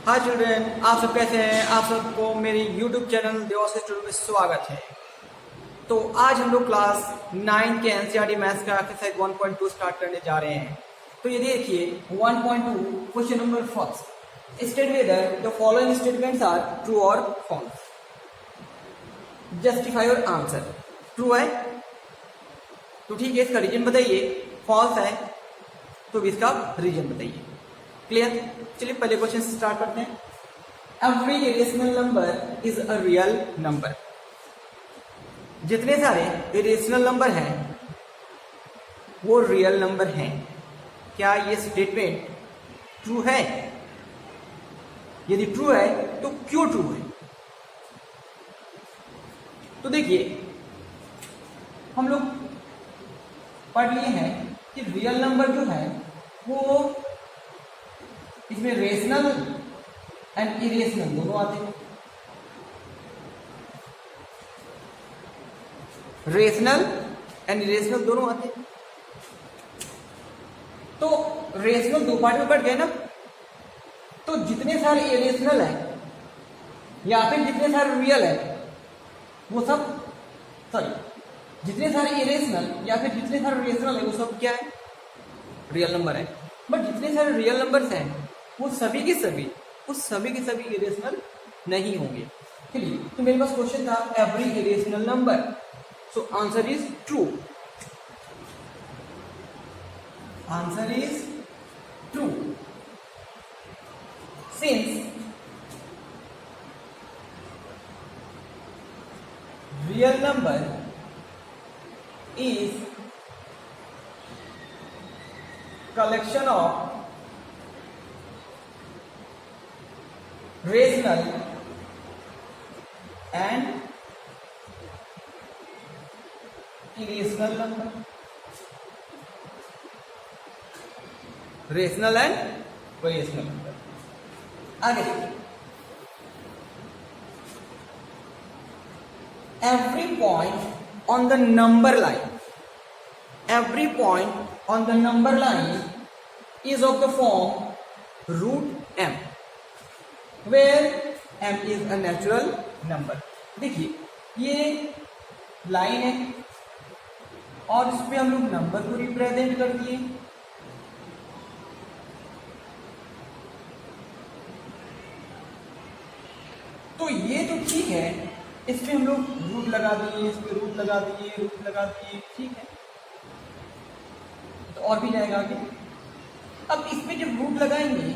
हाय children, आप सब कैसे हैं? आप सबको मेरी यूट्यूब चैनल देवासी स्टूडियो में स्वागत है। तो आज हम लोग क्लास 9 के एनसीईआरटी मैथ्स का एक्सरसाइज 1.2 स्टार्ट करने जा रहे हैं। तो ये देखिए 1.2 question number first, state whether the following statements are true और false. Justify your answer. True है तो ठीक है, इसका रीजन बताइए। फॉल्स है तो इसका रीजन बताइए। क्लियर? चलिए पहले क्वेश्चन से स्टार्ट करते हैं। Every irrational number is a real number. जितने सारे इरेशनल नंबर हैं वो रियल नंबर हैं। क्या ये स्टेटमेंट ट्रू है? यदि ट्रू है तो क्यों ट्रू है? तो देखिए हम लोग पढ़ लिए हैं कि रियल नंबर जो है वो इसमें रेशनल एंड इरेशनल दोनों आते हैं। रेशनल एंड इरेशनल दोनों आते हैं। तो रेशनल दो पार्ट में बढ़ गए ना, तो जितने सारे इरेशनल है या फिर जितने सारे रियल है वो सब, जितने सारे इरेशनल या फिर जितने सारे रेशनल है वो सब क्या है? रियल नंबर है। बट जितने सारे रियल नंबर्स हैं वो सभी के सभी इरेशनल नहीं होंगे। चलिए, तो मेरे पास क्वेश्चन था every irrational number, so answer is true. Answer is true since real number is collection of rational and irrational number. Rational and irrational number. आगे every point on the number line, every point on the number line is of the form root m, where m is a natural number. देखिए ये line है और इस पे हम लोग number को रिप्रेजेंट कर दिए। तो ये तो ठीक है, इस पे हम लोग रूट लगा दिए, इस पे रूट लगा दिए, ठीक है। तो और भी जाएगा आगे। अब इस पे जब रूट लगाएंगे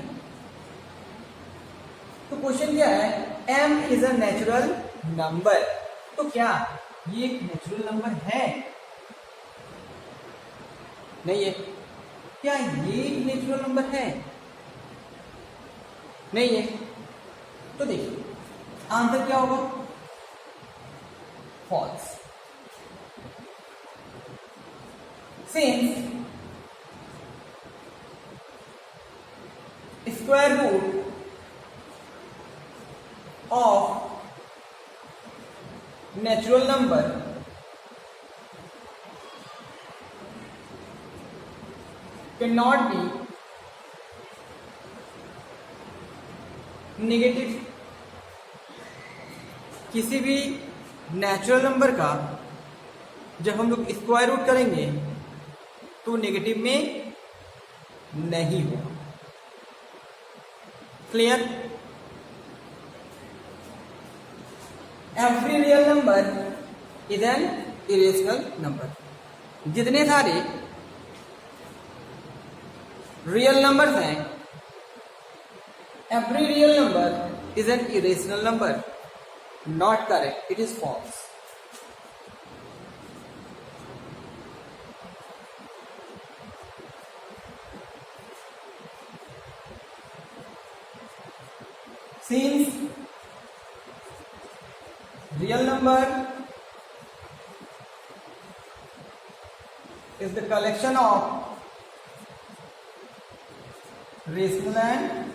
तो क्वेश्चन क्या है? m is a natural number. तो क्या ये एक नेचुरल नंबर है? नहीं है। क्या ये एक नेचुरल नंबर है? नहीं है। तो देखिए आंसर क्या होगा? false. Since square root of natural number cannot be negative, किसी भी नेचुरल नंबर का जब हम लोग स्क्वायर रूट करेंगे तो नेगेटिव में नहीं होगा। Clear? Every real number is an irrational number. जितने सारे रियल नंबर्स हैं, every real number is an irrational number. Not correct, it is false. Since real number is the collection of rational and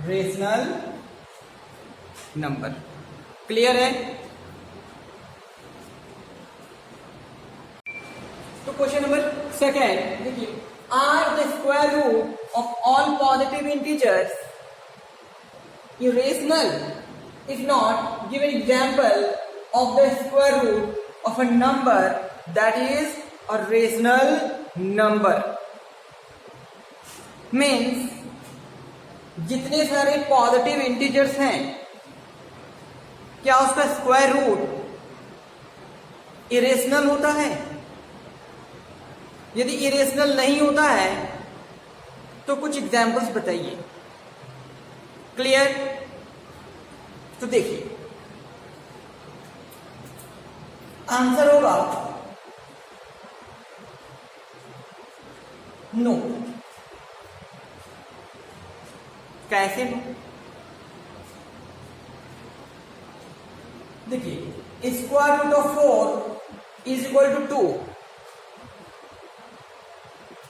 rational number. Clear है? तो question number second देखिए, are the square root of all positive integers irrational? If not, give an example of the square root of a number that is a rational number. Means जितने सारे positive integers हैं, क्या उसका square root irrational होता है? यदि irrational नहीं होता है तो कुछ एग्जाम्पल्स बताइए। क्लियर? तो देखिए, आंसर होगा नो। कैसे नो? देखिए, square root of 4 is equal to 2।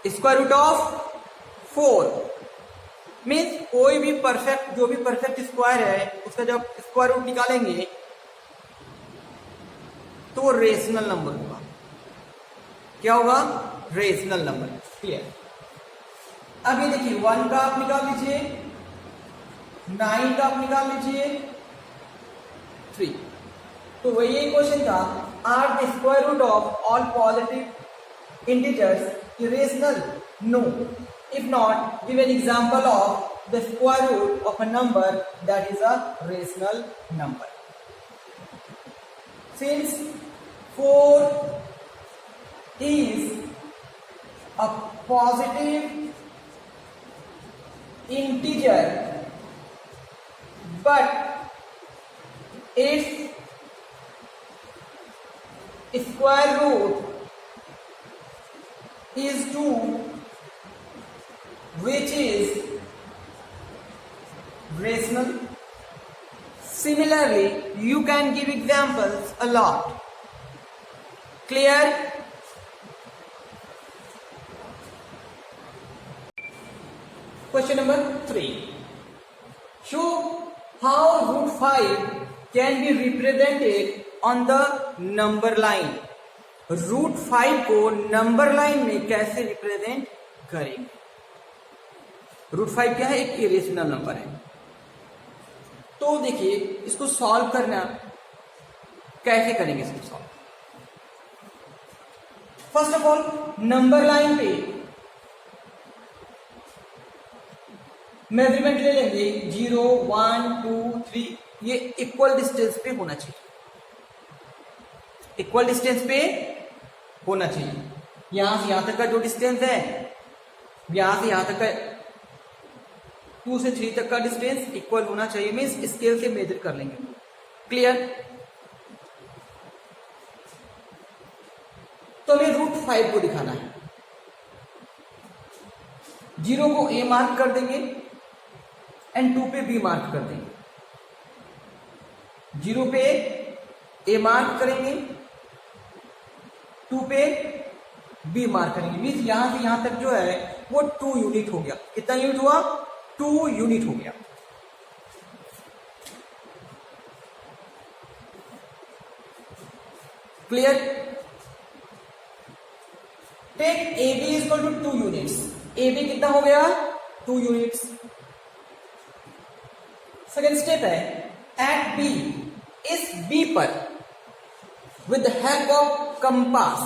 Square root of 4 means कोई भी परफेक्ट, जो भी परफेक्ट स्क्वायर है उसका जब स्क्वायर रूट निकालेंगे तो वो रेशनल नंबर होगा। क्या होगा? Rational number. क्लियर? अब ये देखिए, 1 का आप निकाल लीजिए, 9 का आप निकाल लीजिए, 3। तो वही क्वेश्चन था, are the square root of all positive integers irrational? No. If not, give an example of the square root of a number that is a rational number. Since 4 is a positive integer, but its square root is 2, which is rational. Similarly, you can give examples a lot. Clear? Question number 3. Show how root 5 can be represented on the number line. root 5 को number line में कैसे represent करेंगे? root 5 क्या है? एक irrational number है। तो देखिए, इसको सॉल्व करना कैसे करेंगे? इसको solve, first of all number line पे मेजरमेंट ले लेंगे। 0, 1, 2, 3 ये इक्वल डिस्टेंस पे होना चाहिए। इक्वल डिस्टेंस पे होना चाहिए। यहां से यहां तक का जो डिस्टेंस है, यहां से यहां तक का 2 से 3 तक का डिस्टेंस इक्वल होना चाहिए। मीन्स स्केल से मेजर कर लेंगे। क्लियर? तो हमें रूट 5 को दिखाना है। 0 को ए मार्क कर देंगे एंड 2 पे बी मार्क कर देंगे। 0 पे ए मार्क करेंगे, 2 पे बी मार्क करेंगे। मीन्स यहां से यहां तक जो है वो 2 यूनिट हो गया। कितना यूनिट हुआ? 2 यूनिट हो गया। Clear? Take A B is equal to 2 units. A B कितना हो गया? 2 यूनिट्स। सेकेंड स्टेप है, एट बी, इस बी पर with the help of compass,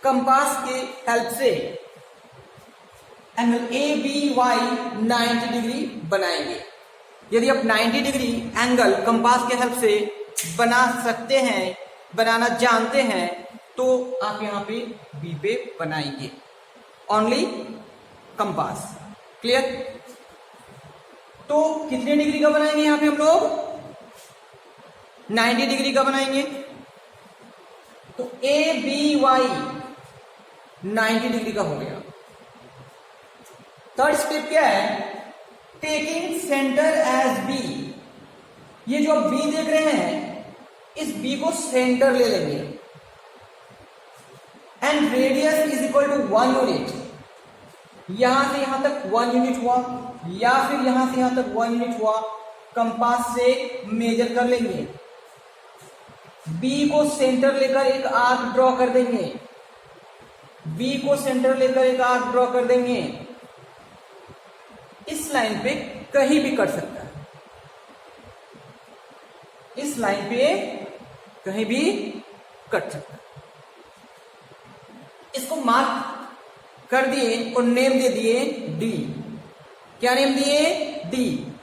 compass के हेल्प से angle A B Y 90 degree बनाएंगे। यदि आप 90 डिग्री एंगल कंपास के हेल्प से बना सकते हैं, बनाना जानते हैं, तो आप यहां पे बी पे बनाएंगे ओनली कंपास। क्लियर? तो कितने डिग्री का बनाएंगे यहां पे हम लोग? 90 डिग्री का बनाएंगे। तो ए बी वाई 90 डिग्री का हो गया। थर्ड स्टेप क्या है? Taking centre as B. ये जो आप बी देख रहे हैं, इस बी को सेंटर ले लेंगे and radius is equal to 1 unit. यहां से यहां तक 1 यूनिट हुआ, या फिर यहां से यहां तक 1 यूनिट हुआ। कंपास से मेजर कर लेंगे, बी को सेंटर लेकर एक आर्क ड्रॉ कर देंगे बी को सेंटर लेकर एक आर्क ड्रॉ कर देंगे। इस लाइन पे कहीं भी कट सकता है, इस लाइन पे कहीं भी कट सकता है। इसको मार्क कर दिए और नेम दे दिए डी। क्या नेम दिए? डी।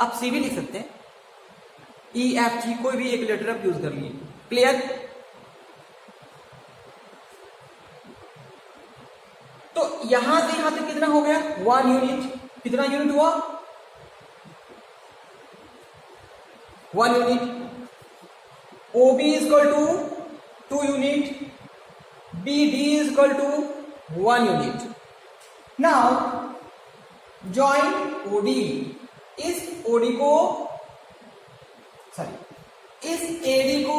आप सी भी लिख सकते हैं, ई एफ जी कोई भी एक लेटर आप यूज कर लिए। क्लियर? तो यहां से यहां तक कितना हो गया? 1 यूनिट। कितना यूनिट हुआ? 1 unit. OB is equal to 2 unit, BD is equal to 1 unit. Now join OD. इस OD को इस AD को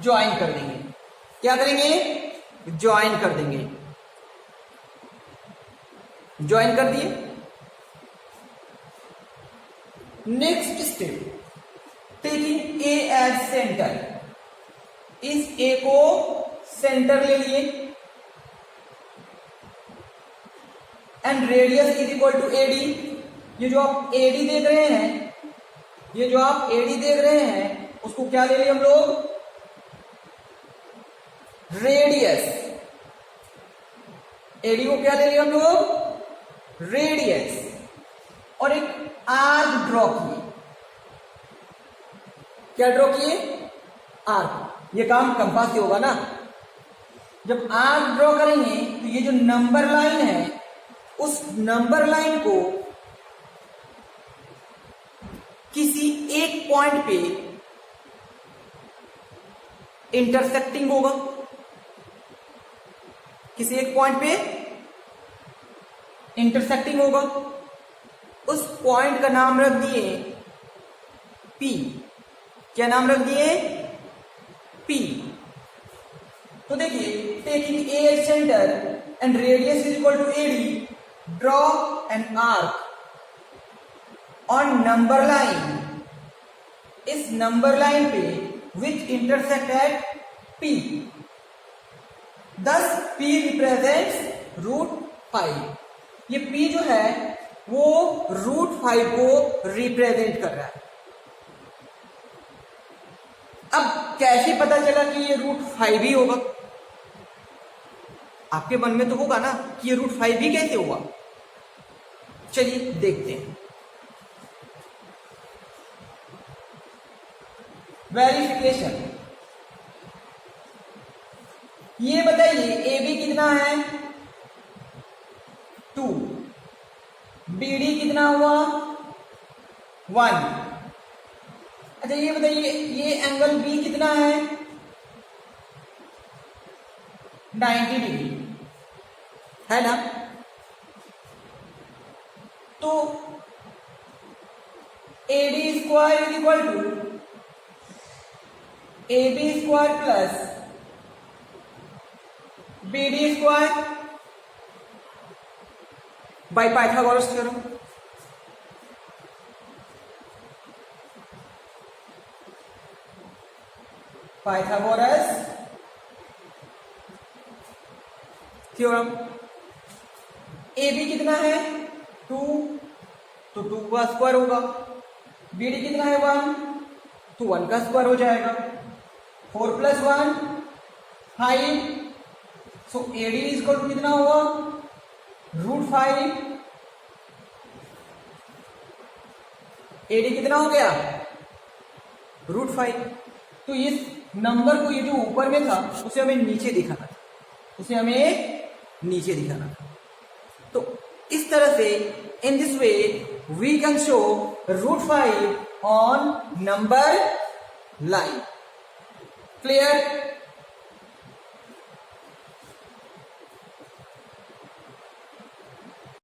ज्वाइन कर देंगे। क्या करेंगे? ज्वाइन कर देंगे। ज्वाइन कर दिए। Next step, taking A as centre. इस A को सेंटर ले लिए and radius is equal to AD। ये जो आप AD देख रहे हैं, ये जो आप AD देख रहे हैं, उसको क्या ले लिए हम लोग? रेडियस। AD को क्या ले लिए हम लोग? रेडियस। और एक आर्क ड्रॉ किए। क्या ड्रॉ किए? आर्क। ये काम कंपास से होगा ना। जब आर्क ड्रॉ करेंगे तो ये जो नंबर लाइन है, उस नंबर लाइन को किसी एक पॉइंट पे इंटरसेक्टिंग होगा। किसी एक पॉइंट पे इंटरसेक्टिंग होगा। उस पॉइंट का नाम रख दिए P। क्या नाम रख दिए? P। तो देखिए, taking A as centre and radius is equal to AD, draw an arc on number line. इस नंबर लाइन पे which intersect at P। Thus P represents √5। ये P जो है वो √5 को रिप्रेजेंट कर रहा है। अब कैसे पता चला कि ये √5 ही होगा? आपके मन में तो होगा ना कि ये √5 ही कैसे होगा। चलिए देखते हैं। वेरिफिकेशन। ये बताइए AB कितना है? 2। BD कितना हुआ? 1। अच्छा ये बताइए, ये एंगल B कितना है? 90 डिग्री है ना। तो AD square is equal to AB square plus BD square by Pythagoras theorem. Pythagoras theorem. AB कितना है? 2, तो 2 का स्क्वायर होगा। BD कितना है? 1, तो 1 का स्क्वायर हो जाएगा। 4 + 1 5। So AD is equal to कितना हुआ? √5। AD कितना हो गया? √5। तो इस नंबर को, ये जो ऊपर में था उसे हमें नीचे दिखाना था, उसे हमें नीचे दिखाना था। तो इस तरह से in this way we can show √5 on number line. Clear?